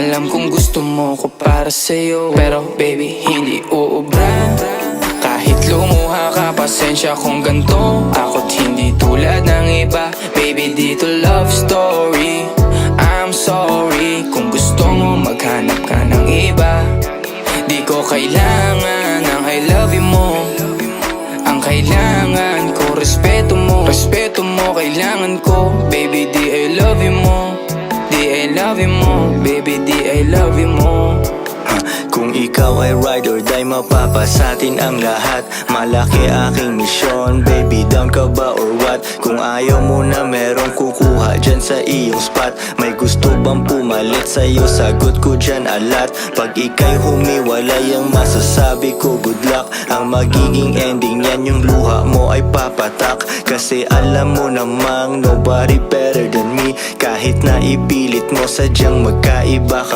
Alam kong gusto mo ko para sa'yo, pero baby hindi uubra. Kahit lumuha ka, pasensya kung ganto. Ako't hindi tulad ng iba. Baby dito love story. I'm sorry kung gusto mo maghanap ka ng iba. Di ko kailangan ng I love you mo. Ang kailangan ko respeto mo. Respeto mo kailangan ko. Baby di I love you mo. Di I love you mo. Baby di I love you mo. Kung ikaw ay ride or die, mapapasatin ang lahat. Malaki aking misyon, baby down ka ba or what? Kung ayaw mo na merong kukuha dyan sa iyong spot. May gusto bang pumalit sa'yo? Sagot ko dyan alat. Pag ika'y humiwalay, ang masasabi ko good luck. Ang magiging ending yan, yung luha mo ay papatak. Kasi alam mo namang nobody better than me. Kahit na ipilit mo, sadyang magkaiba ka.